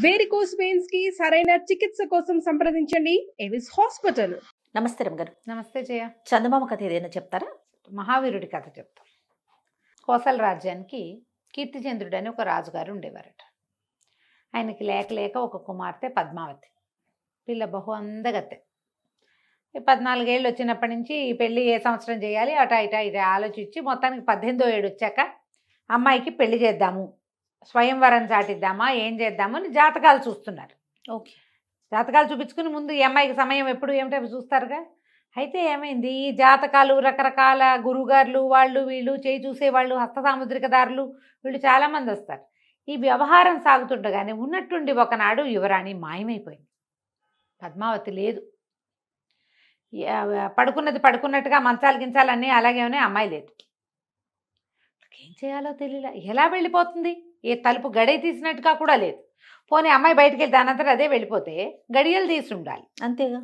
Varicose veins కి సరైన చికిత్స కోసం సంప్రదించండి ఎవిస్ హాస్పిటల్. నమస్తే రమ్మగారు. నమస్తే జయ. చందమామ కథ ఏదైనా చెప్తారా? మహావీరుడి కథ చెప్తాం. కోసల రాజ్యానికి కీర్తిచంద్రుడు అని ఒక రాజుగారు ఉండేవారట. ఆయనకి లేక లేక ఒక కుమార్తె పద్మావతి. పిల్ల బహు అందగత్తె. 14 ఏళ్ళు వచ్చినప్పటి నుంచి ఈ పెళ్ళి ఏ సంవత్సరం చేయాలి అటా ఇటా ఆలోచించి మొత్తానికి 18వ ఏడు వచ్చాక అమ్మాయికి పెళ్లి చేద్దాము, స్వయంవరం చాటిద్దామా, ఏం చేద్దాము అని జాతకాలు చూస్తున్నారు. ఓకే. జాతకాలు చూపించుకుని ముందు ఈ అమ్మాయికి సమయం ఎప్పుడు ఏమిటో చూస్తారుగా. అయితే ఏమైంది, ఈ జాతకాలు రకరకాల గురువుగారులు వాళ్ళు వీళ్ళు చేయి చూసేవాళ్ళు, హస్త సాముద్రికదారులు వీళ్ళు చాలామంది వస్తారు. ఈ వ్యవహారం సాగుతుండగానే ఉన్నట్టుండి ఒకనాడు యువరాణి మాయమైపోయింది. పద్మావతి లేదు. పడుకున్నది పడుకున్నట్టుగా మంచాలు గించాలన్నీ అలాగే ఉన్నాయి, అమ్మాయి లేదు. ఏం చేయాలో తెలియలే. ఎలా వెళ్ళిపోతుంది? ఏ తలుపు గడియ తీసినట్టుగా కూడా లేదు. పోనీ అమ్మాయి బయటికి వెళ్తే అనంతరం అదే వెళ్ళిపోతే గడియలు తీసి ఉండాలి. అంతేగా.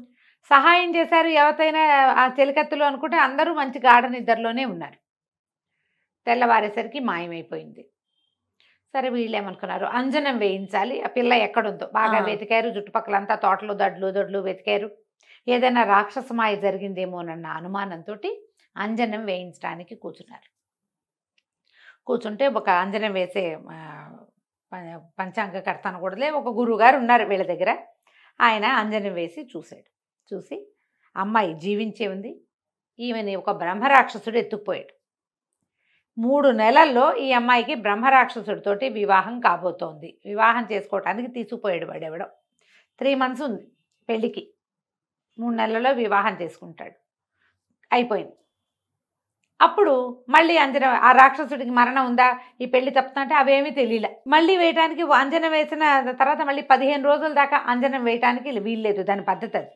సహాయం చేశారు ఎవరైనా ఆ చెలికత్తులు అనుకుంటే అందరూ మంచి గాఢ నిద్రలోనే ఉన్నారు. తెల్లవారేసరికి మాయమైపోయింది. సరే వీళ్ళు ఏమనుకున్నారు, అంజనం వేయించాలి, ఆ పిల్ల ఎక్కడుందో బాగా వెతికారు. చుట్టుపక్కలంతా తోటలు దొడ్లు వెతికారు. ఏదైనా రాక్షసమాయ జరిగిందేమోనన్న అనుమానంతో అంజనం వేయించడానికి కూర్చున్నారు. కూర్చుంటే ఒక అంజనం వేసే పంచాంగకర్త అనకూడదులే, ఒక గురువుగారు ఉన్నారు వీళ్ళ దగ్గర. ఆయన అంజనం వేసి చూశాడు. చూసి అమ్మాయి జీవించే ఉంది, ఈమెని ఒక బ్రహ్మరాక్షసుడు ఎత్తుకుపోయాడు. 3 నెలల్లో ఈ అమ్మాయికి బ్రహ్మరాక్షసుడితోటి వివాహం కాబోతోంది. వివాహం చేసుకోవటానికి తీసుకుపోయాడు వాడెవడో. 3 months ఉంది పెళ్ళికి. 3 నెలల్లో వివాహం చేసుకుంటాడు. అయిపోయింది. అప్పుడు మళ్ళీ అంజనం, ఆ రాక్షసుడికి మరణం ఉందా, ఈ పెళ్లి తప్పుతుంటే అవేమీ తెలియలే. మళ్ళీ వేయటానికి అంజనం వేసిన తర్వాత మళ్ళీ 15 రోజుల దాకా అంజనం వేయటానికి వీల్లేదు, దాని పద్ధతి అది.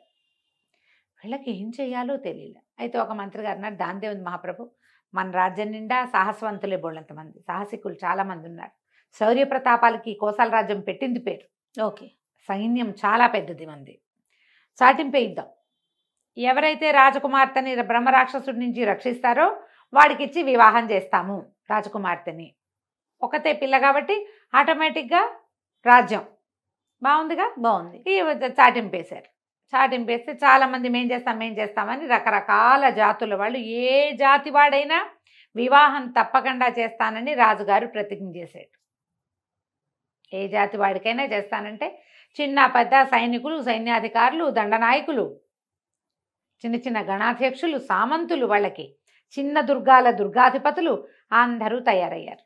వీళ్ళకి ఏం చేయాలో తెలియలే. అయితే ఒక మంత్రి గారు అన్నారు, దాందే ఉంది మహాప్రభు, మన రాజ్యం నిండా సాహసవంతులే బోళ్ళంతమంది, సాహసికులు చాలామంది ఉన్నారు. శౌర్య ప్రతాపాలకి కోసల రాజ్యం పెట్టింది పేరు. ఓకే. సైన్యం చాలా పెద్దది మంది. చాటింపేయిద్దాం. ఎవరైతే రాజకుమార్తెని బ్రహ్మరాక్షసుడి నుంచి రక్షిస్తారో వాడికిచ్చి వివాహం చేస్తాము రాజకుమార్తెని. ఒకతే పిల్ల కాబట్టి ఆటోమేటిక్గా రాజ్యం బాగుందిగా. బాగుంది. చాటింపేశారు. చాటింపేస్తే చాలామంది మేం చేస్తామని రకరకాల జాతుల వాళ్ళు, ఏ జాతి వాడైనా వివాహం తప్పకుండా చేస్తానని రాజుగారు ప్రతిజ్ఞ చేశాడు. ఏ జాతి వాడికైనా చేస్తానంటే చిన్న పెద్ద సైనికులు, సైన్యాధికారులు, దండనాయకులు, చిన్న చిన్న గణాధ్యక్షులు, సామంతులు, వాళ్ళకి చిన్న దుర్గాల దుర్గాధిపతులు అందరూ తయారయ్యారు.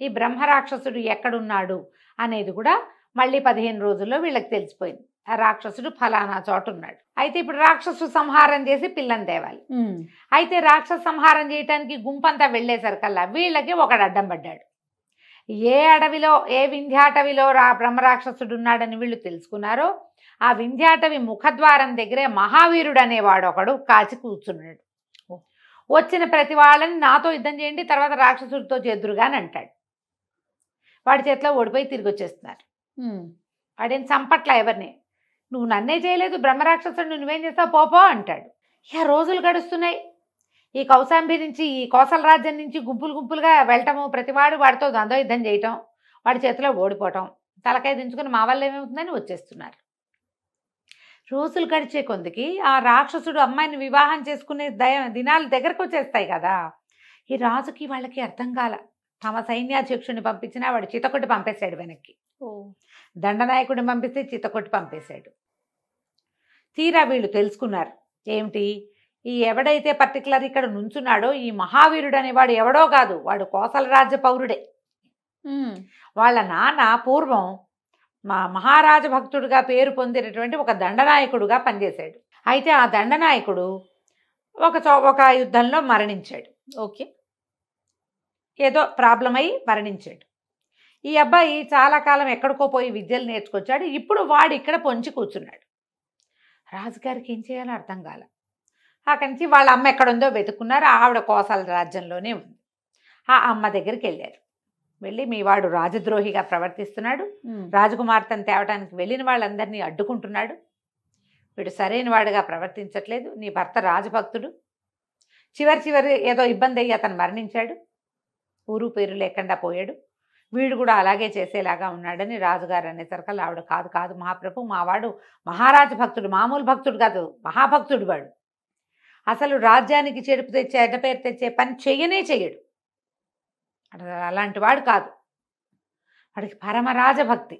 ఈ బ్రహ్మరాక్షసుడు ఎక్కడున్నాడు అనేది కూడా మళ్ళీ 15 రోజుల్లో వీళ్ళకి తెలిసిపోయింది. ఆ రాక్షసుడు ఫలానా చోటు ఉన్నాడు. అయితే ఇప్పుడు రాక్షసు సంహారం చేసి పిల్లని తేవాలి. అయితే రాక్షస సంహారం చేయటానికి గుంపంతా వెళ్ళేసరికల్లా వీళ్ళకి ఒకడు అడ్డం పడ్డాడు. ఏ అడవిలో, ఏ వింధ్యాటవిలో బ్రహ్మరాక్షసుడు ఉన్నాడని వీళ్ళు తెలుసుకున్నారో ఆ వింధ్యాటవి ముఖద్వారం దగ్గరే మహావీరుడు అనేవాడు ఒకడు కాచి కూర్చున్నాడు. వచ్చిన ప్రతి వాళ్ళని నాతో యుద్ధం చేయండి, తర్వాత రాక్షసుడితో చేద్దురుగాని అంటాడు. వాడి చేతిలో ఓడిపోయి తిరిగి వచ్చేస్తున్నారు. వాడేం చంపట్లా ఎవరిని. నువ్వు నన్నే చేయలేదు, బ్రహ్మరాక్షసుడు నువ్వేం చేస్తావు పోపో అంటాడు. ఇక రోజులు గడుస్తున్నాయి. ఈ కౌశాంబి నుంచి, ఈ కోసల రాజ్యం నుంచి గుంపులుగా వెళ్ళటము, ప్రతివాడు వాడితో ద్వంద్వ యుద్ధం చేయటం, వాడి చేతిలో ఓడిపోవటం, తలకాయ దించుకుని మా వల్ల ఏమవుతుందని వచ్చేస్తున్నారు. రోజులు గడిచే కొందికి ఆ రాక్షసుడు అమ్మాయిని వివాహం చేసుకునే దినాలు దగ్గరకు వచ్చేస్తాయి కదా. ఈ రాజుకి వాళ్ళకి అర్థం కాల. తమ సైన్యాధ్యక్షుడిని పంపించినా వాడు చితకొట్టి పంపేశాడు వెనక్కి. దండనాయకుడిని పంపిస్తే చితకొట్టి పంపేశాడు. తీరా వీళ్ళు తెలుసుకున్నారు ఏమిటి, ఈ ఎవడైతే పర్టికులర్ ఇక్కడ నుంచున్నాడో ఈ మహావీరుడు అనేవాడు ఎవడో కాదు, వాడు కోసల రాజ్య పౌరుడే. వాళ్ళ నాన్న పూర్వం మహారాజ భక్తుడిగా పేరు పొందినటువంటి ఒక దండనాయకుడుగా పనిచేశాడు. అయితే ఆ దండనాయకుడు ఒక యుద్ధంలో మరణించాడు. ఓకే. ఏదో ప్రాబ్లం అయి మరణించాడు. ఈ అబ్బాయి చాలా కాలం ఎక్కడికో పోయి విద్యలు నేర్చుకొచ్చాడు. ఇప్పుడు వాడు ఇక్కడ పొంచి కూర్చున్నాడు. రాజుగారికి ఏం చేయాలో అర్థం కాల. అక్కడి నుంచి వాళ్ళ అమ్మ ఎక్కడుందో వెతుక్కున్నారు. ఆవిడ కోసల రాజ్యంలోనే ఉంది. ఆ అమ్మ దగ్గరికి వెళ్ళారు. వెళ్ళి మీ వాడు రాజద్రోహిగా ప్రవర్తిస్తున్నాడు, రాజకుమార్తెను తేవటానికి వెళ్ళిన వాళ్ళందరినీ అడ్డుకుంటున్నాడు, వీడు సరైన వాడుగా ప్రవర్తించట్లేదు, నీ భర్త రాజభక్తుడు, చివరి ఏదో ఇబ్బంది అయ్యి అతను మరణించాడు, ఊరు పేరు లేకుండా పోయాడు, వీడు కూడా అలాగే చేసేలాగా ఉన్నాడని రాజుగారు అనేసరికల్లా ఆవిడ కాదు కాదు మహాప్రభు మావాడు మహారాజ భక్తుడు, మామూలు భక్తుడు కాదు, మహాభక్తుడు వాడు. అసలు రాజ్యానికి చెడుపు తెచ్చే అడ్డ పేరు తెచ్చే పని చెయ్యనే చెయ్యడు, అలాంటి వాడు కాదు. వాడికి పరమ రాజభక్తి,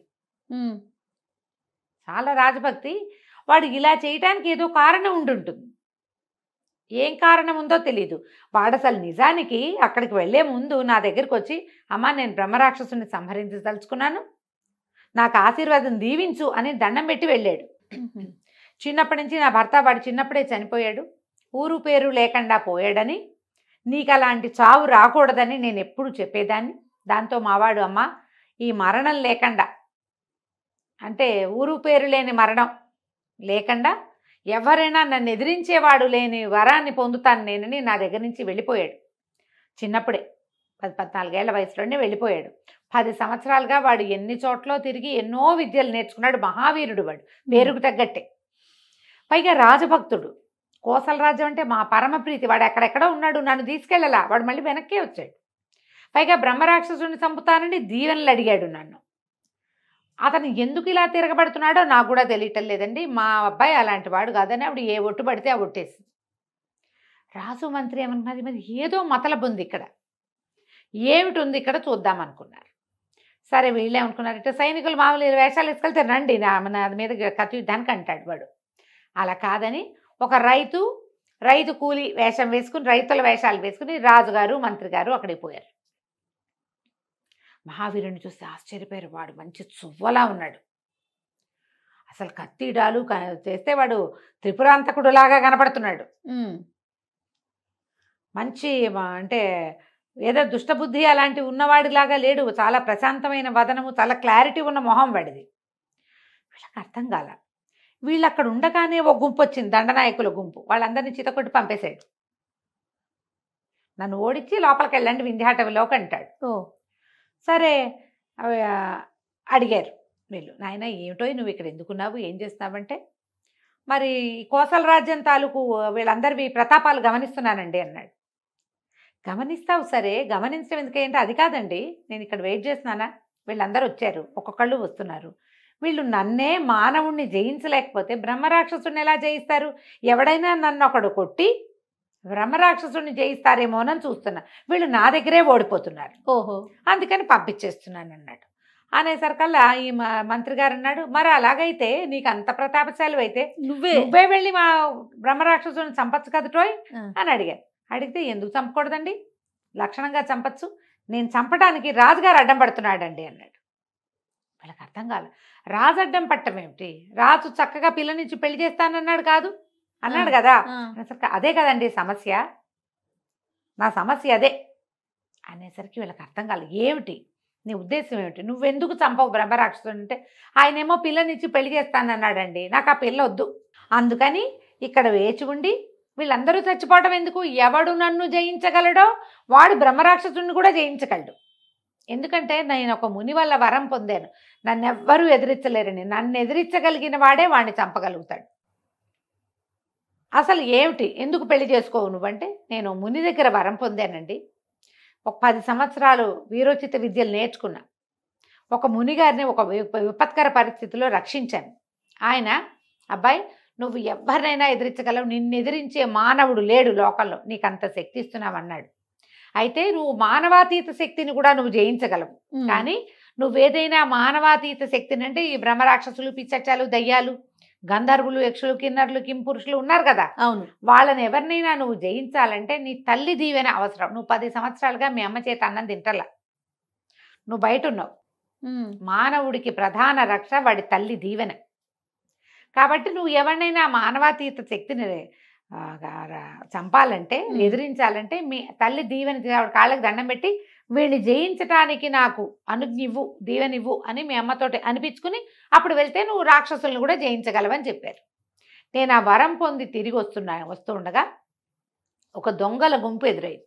చాలా రాజభక్తి. వాడు ఇలా చేయటానికి ఏదో కారణం ఉండుంటుంది. ఏం కారణం ఉందో తెలీదు. వాడు అసలు నిజానికి అక్కడికి వెళ్లే ముందు నా దగ్గరికి వచ్చి, అమ్మా నేను బ్రహ్మరాక్షసుని సంహరించదలుచుకున్నాను, నాకు ఆశీర్వాదం దీవించు అని దండం పెట్టి వెళ్ళాడు. చిన్నప్పటి నుంచి నా భర్త వాడు చిన్నప్పుడే చనిపోయాడు, ఊరు పేరు లేకుండా పోయాడని, నీకు అలాంటి చావు రాకూడదని నేను ఎప్పుడు చెప్పేదాన్ని. దాంతో మావాడు, అమ్మ ఈ మరణం లేకుండా, అంటే ఊరు పేరు లేని మరణం లేకుండా ఎవరైనా నన్ను ఎదిరించేవాడు లేని వరాన్ని పొందుతాను నేనని నా దగ్గర నుంచి వెళ్ళిపోయాడు. చిన్నప్పుడే 14 ఏళ్ల వయసులోనే వెళ్ళిపోయాడు. 10 సంవత్సరాలుగా వాడు ఎన్ని చోట్ల తిరిగి ఎన్నో విద్యలు నేర్చుకున్నాడు. మహావీరుడు వాడు, పేరుకు తగ్గట్టే. పైగా రాజభక్తుడు. కోసల రాజ్యం అంటే మా పరమ ప్రీతి. వాడు ఎక్కడెక్కడో ఉన్నాడు, నన్ను తీసుకెళ్ళలా, వాడు మళ్ళీ వెనక్కే వచ్చాడు. పైగా బ్రహ్మరాక్షసుని చంపుతానని దీవెనలు అడిగాడు నన్ను. అతను ఎందుకు ఇలా తిరగబడుతున్నాడో నాకు కూడా తెలియటం లేదండి. మా అబ్బాయి అలాంటి వాడు కాదని ఆవిడ ఏ ఒట్టు పడితే ఆ ఒట్టేసి. రాజు మంత్రి ఏమన్నది, మరి ఏదో మతలబు ఉంది ఇక్కడ, ఏమిటి ఉంది ఇక్కడ చూద్దాం అనుకున్నారు. సరే వీళ్ళేమనుకున్నారు, ఇట్లా సైనికులు మామూలు వేషాలు వేసుకెళ్తే రండి నా మీద కత్తి యుద్ధానికి అంటాడు వాడు. అలా కాదని ఒక రైతు కూలి వేషం వేసుకుని, రైతుల వేషాలు వేసుకుని రాజుగారు మంత్రి గారు అక్కడికి పోయారు. మహావీరుని చూస్తే ఆశ్చర్యపోయారు. వాడు మంచి చువ్వలా ఉన్నాడు. అసలు కత్తిడాలు చేస్తే వాడు త్రిపురాంతకుడులాగా కనపడుతున్నాడు. మంచి అంటే ఏదో దుష్టబుద్ధి అలాంటివి ఉన్నవాడిలాగా లేడు. చాలా ప్రశాంతమైన వదనము, చాలా క్లారిటీ ఉన్న మొహం వాడిది. వీళ్ళకి అర్థం కాల. వీళ్ళు అక్కడ ఉండగానే ఒక గుంపు వచ్చింది, దండనాయకుల గుంపు. వాళ్ళందరినీ చితకొట్టి పంపేశాడు. నన్ను ఓడించి లోపలికి వెళ్ళండి వింధ్యాటవిలోకి అంటాడు. సరే అడిగారు వీళ్ళు, నాయన ఏమిటో నువ్వు ఇక్కడ ఎందుకున్నావు, ఏం చేస్తున్నావంటే, మరి కోసల రాజ్యం తాలూకు వీళ్ళందరివి ప్రతాపాలు గమనిస్తున్నానండి అన్నాడు. గమనిస్తావు, సరే గమనించడం ఎందుకంటే అది కాదండి, నేను ఇక్కడ వెయిట్ చేస్తున్నానా, వీళ్ళందరూ వచ్చారు, ఒక్కొక్కళ్ళు వస్తున్నారు, వీళ్ళు నన్నే మానవుణ్ణి జయించలేకపోతే బ్రహ్మరాక్షసుని ఎలా జయిస్తారు, ఎవడైనా నన్ను ఒకడు కొట్టి బ్రహ్మరాక్షసుని జయిస్తారేమోనని చూస్తున్నా, వీళ్ళు నా దగ్గరే ఓడిపోతున్నారు, అందుకని పంపించేస్తున్నాను అన్నాడు. అనేసరికల్లా ఈ మంత్రి గారు అన్నాడు, మరి అలాగైతే నీకు అంత ప్రతాపశాలి అయితే నువ్వే వెళ్ళి మా బ్రహ్మరాక్షసుని చంపచ్చు కదటోయ్ అని అడిగారు. అడిగితే ఎందుకు చంపకూడదండి, లక్షణంగా చంపచ్చు, నేను చంపడానికి రాజుగారు అడ్డం పడుతున్నాడండి అన్నాడు. వీళ్ళకి అర్థం కాదు, రాజు అడ్డం పట్టం ఏమిటి, రాజు చక్కగా పిల్లనిచ్చి పెళ్లి చేస్తానన్నాడు కాదు అన్నాడు కదా, అదే కదండి సమస్య, నా సమస్య అదే అనేసరికి వీళ్ళకి అర్థం కాలేదు. ఏమిటి నీ ఉద్దేశం ఏమిటి, నువ్వెందుకు చంపవు బ్రహ్మరాక్షసుడు అంటే, ఆయనేమో పిల్లనిచ్చి పెళ్లి చేస్తానన్నాడండి, నాకు ఆ పిల్ల వద్దు, అందుకని ఇక్కడ వేచి ఉండి వీళ్ళందరూ చచ్చిపోవటం ఎందుకు, ఎవడు నన్ను జయించగలడో వాడు బ్రహ్మరాక్షసుడిని కూడా జయించగలడు, ఎందుకంటే నేను ఒక ముని వల్ల వరం పొందాను, నన్నెవ్వరూ ఎదిరించలేరని, నన్ను ఎదిరించగలిగిన వాడే వాడిని చంపగలుగుతాడు. అసలు ఏమిటి, ఎందుకు పెళ్లి చేసుకోవు నువ్వంటే, నేను ముని దగ్గర వరం పొందానండి, ఒక 10 సంవత్సరాలు వీరోచిత విద్యలు నేర్చుకున్నా, ఒక మునిగారిని ఒక విపత్కర పరిస్థితిలో రక్షించాను, ఆయన అబ్బాయి నువ్వు ఎవరినైనా ఎదిరించగలవు, నిన్ను ఎదిరించే మానవుడు లేడు లోకంలో, నీకు అంత శక్తి ఇస్తున్నావు అన్నాడు. అయితే నువ్వు మానవాతీత శక్తిని కూడా నువ్వు జయించగలవు, కానీ నువ్వేదైనా మానవాతీత శక్తిని అంటే ఈ బ్రహ్మరాక్షసులు, పిచ్చచ్చాలు, దయ్యాలు, గంధర్వులు, యక్షులు, కిన్నరులు, కింపురుషులు ఉన్నారు కదా, అవును, వాళ్ళని ఎవరినైనా నువ్వు జయించాలంటే నీ తల్లి దీవెన అవసరం. నువ్వు 10 సంవత్సరాలుగా మీ అమ్మ చేత అన్నం తింటలా, నువ్వు బయట ఉన్నావు, మానవుడికి ప్రధాన రక్ష వాడి తల్లి దీవెన. కాబట్టి నువ్వు ఎవరినైనా మానవాతీత శక్తిని చంపాలంటే, ఎదిరించాలంటే మీ తల్లి దీవెన కాళ్ళకి దండం పెట్టి వీడిని జయించటానికి నాకు అనుజ్ఞివ్వు, దీవెనివ్వు అని మీ అమ్మతోటి అనిపించుకుని అప్పుడు వెళ్తే నువ్వు రాక్షసులను కూడా జయించగలవని చెప్పారు. నేను ఆ వరం పొంది తిరిగి వస్తూ ఉండగా ఒక దొంగల గుంపు ఎదురైంది.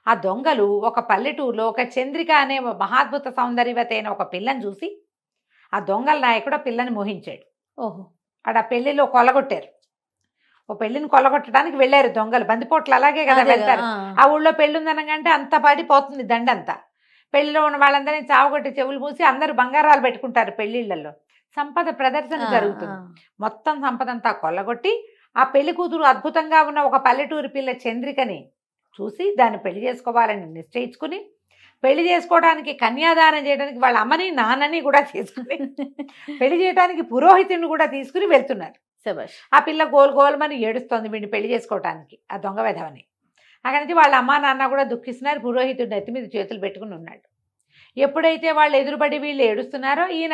ఆ దొంగలు ఒక పల్లెటూరులో ఒక చంద్రిక అనే మహాద్భుత సౌందర్యవతి అయిన ఒక పిల్లని చూసి ఆ దొంగల నాయకుడు ఆ పిల్లని మోహించాడు. ఆడ పెళ్లిలో కొల్లగొట్టారు. ఓ పెళ్లిని కొల్లగొట్టడానికి వెళ్ళారు దొంగలు, బందిపోట్లు అలాగే కదా వెళ్తారు. ఆ ఊళ్ళో పెళ్ళి ఉందనగానే అంత పడిపోతుంది దండంతా. పెళ్లిలో ఉన్న వాళ్ళందరినీ చావగొట్టి చెవులు మూసి అందరూ బంగారాలు పెట్టుకుంటారు పెళ్లిళ్లలో. సంపద ప్రదర్శన జరుగుతుంది. మొత్తం సంపద అంతా కొల్లగొట్టి ఆ పెళ్లి కూతురు అద్భుతంగా ఉన్న ఒక పల్లెటూరు పిల్ల చంద్రికని చూసి దాన్ని పెళ్లి చేసుకోవాలని నిశ్చయించుకుని పెళ్లి చేసుకోవడానికి కన్యాదానం చేయడానికి వాళ్ళ అమ్మని నాన్నని కూడా తీసుకుని పెళ్లి చేయడానికి పురోహితుడిని కూడా తీసుకుని వెళ్తున్నారు. ఆ పిల్ల గోల్మని ఏడుస్తోంది వీడిని పెళ్లి చేసుకోవటానికి, ఆ దొంగ వెధవని. అక్కడి నుంచి వాళ్ళ అమ్మా నాన్న కూడా దుఃఖిస్తున్నారు. పురోహితుడు నెత్తి మీద చేతులు పెట్టుకుని ఉన్నాడు. ఎప్పుడైతే వాళ్ళు ఎదురుపడి వీళ్ళు ఏడుస్తున్నారో ఈయన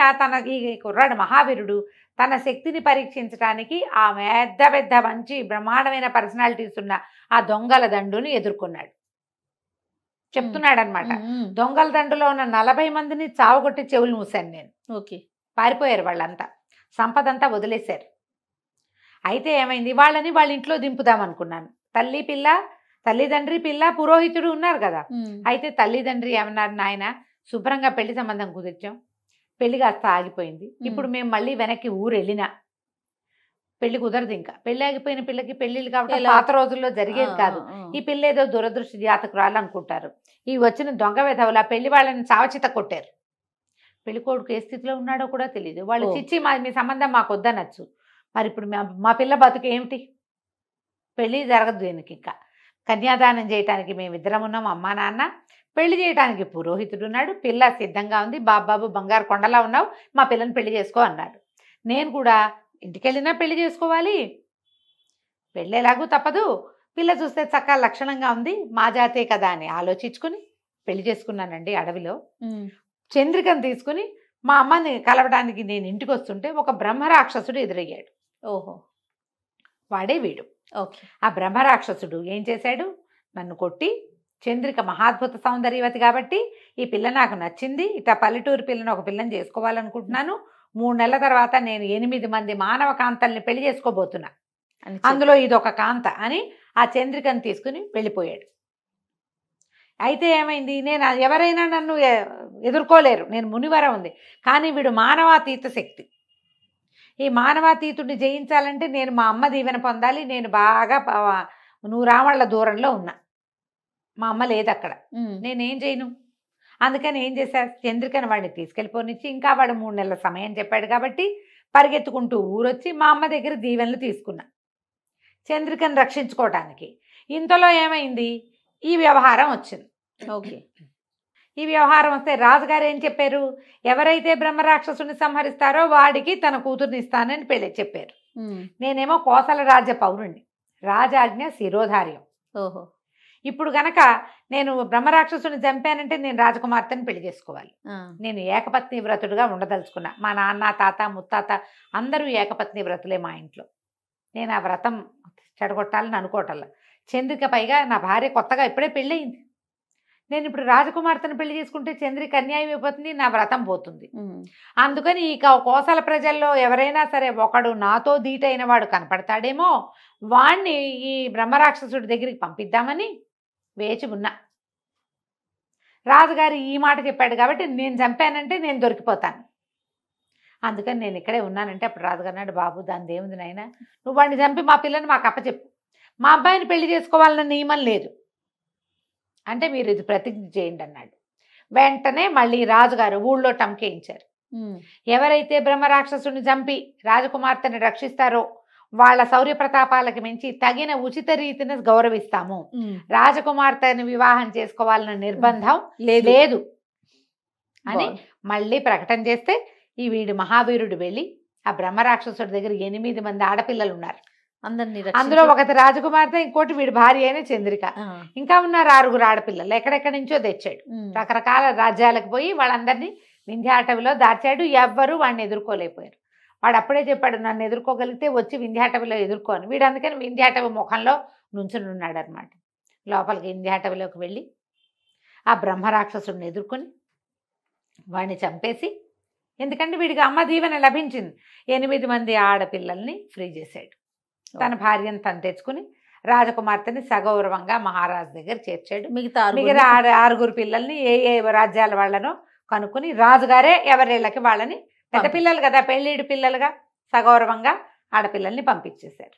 ఈ కుర్రాడు మహావీరుడు తన శక్తిని పరీక్షించడానికి ఆ పెద్ద పెద్ద మంచి బ్రహ్మాండమైన పర్సనాలిటీస్ ఉన్న ఆ దొంగల దండుని ఎదుర్కొన్నాడు. చెప్తున్నాడు అనమాట, దొంగల దండులో ఉన్న 40 మందిని చావగొట్టి చెవులు మూసాను నేను. పారిపోయారు వాళ్ళంతా, సంపదంతా వదిలేశారు. అయితే ఏమైంది, వాళ్ళ ఇంట్లో దింపుదామనుకున్నాను. తల్లిదండ్రి పిల్ల పురోహితుడు ఉన్నారు కదా. అయితే తల్లిదండ్రి ఏమన్నారు, నాయన శుభ్రంగా పెళ్లి సంబంధం కుదిర్చాం, పెళ్లి కాస్త ఆగిపోయింది, ఇప్పుడు మేము మళ్ళీ వెనక్కి ఊరు వెళ్ళినా పెళ్లి కుదరదు. ఇంకా పెళ్లి ఆగిపోయిన పిల్లకి పెళ్లిళ్ళు కాబట్టి పాత రోజుల్లో జరిగేది కాదు. ఈ పిల్ల ఏదో దురదృష్టి జాతకురాలు అనుకుంటారు. ఈ వచ్చిన దొంగ వెధవుల పెళ్లి వాళ్ళని చావచిత కొట్టారు. పెళ్లి కొడుకు ఏ స్థితిలో ఉన్నాడో కూడా తెలియదు. వాళ్ళు చిచ్చి మీ సంబంధం మాకు వద్దనొచ్చు, మరి ఇప్పుడు మా పిల్ల బతుకు ఏమిటి, పెళ్లి జరగదు దీనికి. ఇంకా కన్యాదానం చేయడానికి మేమిద్దరం ఉన్నాం, అమ్మా నాన్న. పెళ్లి చేయడానికి పురోహితుడు ఉన్నాడు, పిల్ల సిద్ధంగా ఉంది. బాబు బంగారు కొండలా ఉన్నావు, మా పిల్లని పెళ్లి చేసుకో అన్నాడు. నేను కూడా ఇంటికెళ్ళినా పెళ్లి చేసుకోవాలి, పెళ్ళి ఎలాగూ తప్పదు, పిల్ల చూస్తే చక్కగా లక్షణంగా ఉంది, మా జాతే కదా అని ఆలోచించుకుని పెళ్లి చేసుకున్నానండి. అడవిలో చంద్రికను తీసుకుని మా అమ్మని కలవడానికి నేను ఇంటికి వస్తుంటే ఒక బ్రహ్మరాక్షసుడు ఎదురయ్యాడు. వాడే వీడు. ఆ బ్రహ్మరాక్షసుడు ఏం చేశాడు, నన్ను కొట్టి, చంద్రిక మహాద్భుత సౌందర్యవతి కాబట్టి ఈ పిల్ల నాకు నచ్చింది, ఇట్లా పల్లెటూరు పిల్లని ఒక పిల్లని చేసుకోవాలనుకుంటున్నాను, 3 నెలల తర్వాత నేను 8 మంది మానవ కాంతల్ని పెళ్లి చేసుకోబోతున్నా, అందులో ఇదొక కాంత అని ఆ చంద్రికను తీసుకుని వెళ్ళిపోయాడు. అయితే ఏమైంది, నేను ఎవరైనా నన్ను ఎదుర్కోలేరు, నేను మునివరం ఉంది. కానీ వీడు మానవాతీత శక్తి. ఈ మానవాతీతుడిని జయించాలంటే నేను మా అమ్మ దీవెన పొందాలి. నేను బాగా 100 రామళ్ళ దూరంలో ఉన్నా, మా అమ్మ లేదు అక్కడ, నేనేం చేయను. అందుకని ఏం చేశారు, చంద్రికను వాడిని తీసుకెళ్ళిపోనిచ్చి, ఇంకా వాడు 3 నెలల సమయం చెప్పాడు కాబట్టి పరిగెత్తుకుంటూ ఊరొచ్చి మా అమ్మ దగ్గర దీవెనలు తీసుకున్నా చంద్రికను రక్షించుకోవటానికి. ఇంతలో ఏమైంది, ఈ వ్యవహారం వచ్చింది. ఈ వ్యవహారం వస్తే రాజుగారు ఏం చెప్పారు, ఎవరైతే బ్రహ్మరాక్షసుని సంహరిస్తారో వాడికి తన కూతుర్ని ఇస్తానని పెళ్లి చెప్పారు. నేనేమో కోసల రాజ్య పౌరుణ్ణి, రాజాజ్ఞ శిరోధార్యం. ఇప్పుడు గనక నేను బ్రహ్మరాక్షసుని చంపానంటే నేను రాజకుమార్తెని పెళ్లి చేసుకోవాలి. నేను ఏకపత్ని వ్రతుడుగా ఉండదలుచుకున్నా. మా నాన్న తాత ముత్తాత అందరూ ఏకపత్ని వ్రతులే మా ఇంట్లో. నేను ఆ వ్రతం చెడగొట్టాలని అనుకోవటల్లా. చంద్రిక పైగా నా భార్య కొత్తగా ఇప్పుడే పెళ్ళయింది. నేను ఇప్పుడు రాజకుమార్తెను పెళ్లి చేసుకుంటే చంద్రిక అన్యాయం అయిపోతుంది, నా వ్రతం పోతుంది. అందుకని ఇక కోసల ప్రజల్లో ఎవరైనా సరే ఒకడు నాతో ధీటైన వాడు కనపడతాడేమో, వాణ్ణి ఈ బ్రహ్మరాక్షసుడి దగ్గరికి పంపిద్దామని వేచి ఉన్నా. రాజుగారు ఈ మాట చెప్పాడు కాబట్టి నేను చంపానంటే నేను దొరికిపోతాను, అందుకని నేను ఇక్కడే ఉన్నానంటే అప్పుడు రాజుగారు అన్నాడు, బాబు దాని దేవుంది నాయన, నువ్వు వాడిని చంపి మా పిల్లని మాకు అప్పచెప్పు, మా అబ్బాయిని పెళ్లి చేసుకోవాలన్న నియమం లేదు అంటే మీరు ఇది ప్రతిజ్ఞ చేయండి అన్నాడు. వెంటనే మళ్ళీ రాజుగారు ఊళ్ళో టంకేయించారు. ఎవరైతే బ్రహ్మరాక్షసుని చంపి రాజకుమార్తెని రక్షిస్తారో వాళ్ళ శౌర్య ప్రతాపాలకు మించి తగిన ఉచిత రీతిని గౌరవిస్తాము, రాజకుమార్తెని వివాహం చేసుకోవాలన్న నిర్బంధం లేదు అని మళ్ళీ ప్రకటన చేస్తే ఈ వీడు మహావీరుడు వెళ్ళి ఆ బ్రహ్మరాక్షసుడి దగ్గర 8 మంది ఆడపిల్లలు ఉన్నారు. అందులో ఒకటి రాజకుమార్తె, ఇంకోటి వీడి భార్య అయిన చంద్రిక, ఇంకా ఉన్నారు 6 ఆడపిల్లలు. ఎక్కడెక్కడి నుంచో తెచ్చాడు. రకరకాల రాజ్యాలకు పోయి వాళ్ళందరినీ వింధ్యాటవిలో దాచాడు. ఎవ్వరూ వాడిని ఎదుర్కోలేకపోయారు. వాడు అప్పుడే చెప్పాడు, నన్ను ఎదుర్కోగలిగితే వచ్చి వింధ్యాటవిలో ఎదుర్కోని. వీడు అందుకని వింధ్యాటవి ముఖంలో నుంచుని ఉన్నాడు అనమాట. లోపలికి వింధ్యాటవిలోకి వెళ్ళి ఆ బ్రహ్మరాక్షసుడిని ఎదుర్కొని వాడిని చంపేసి, ఎందుకంటే వీడికి అమ్మ దీవెన లభించింది, 8 మంది ఆడపిల్లల్ని ఫ్రీ చేశాడు. తన భార్యను తను తెచ్చుకుని రాజకుమార్తెని సగౌరవంగా మహారాజు దగ్గర చేర్చాడు. మిగతా 6 పిల్లల్ని ఏ రాజ్యాల వాళ్ళనో కనుక్కుని రాజుగారే ఎవరిళ్ళకి వాళ్ళని, పెద్ద పిల్లలు కదా పెళ్ళిడు పిల్లలుగా, సగౌరవంగా ఆడపిల్లల్ని పంపించేశారు.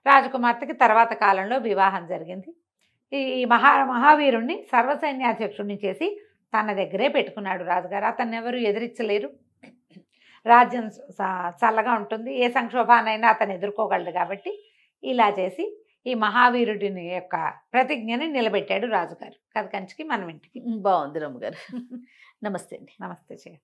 రాజకుమార్తెకి తర్వాత కాలంలో వివాహం జరిగింది. ఈ మహావీరుణ్ణి సర్వసైన్యాధ్యక్షుడిని చేసి తన దగ్గరే పెట్టుకున్నాడు రాజుగారు. అతన్ని ఎవరు ఎదిరించలేరు. రాజ్యం చల్లగా ఉంటుంది, ఏ సంక్షోభానైనా అతను ఎదుర్కోగలడు. కాబట్టి ఇలా చేసి ఈ మహావీరుడిని యొక్క ప్రతిజ్ఞని నిలబెట్టాడు రాజుగారు. కథ కంచికి మనం ఇంటికి. బాగుంది రమ్మగారు. నమస్తే అండి. నమస్తే.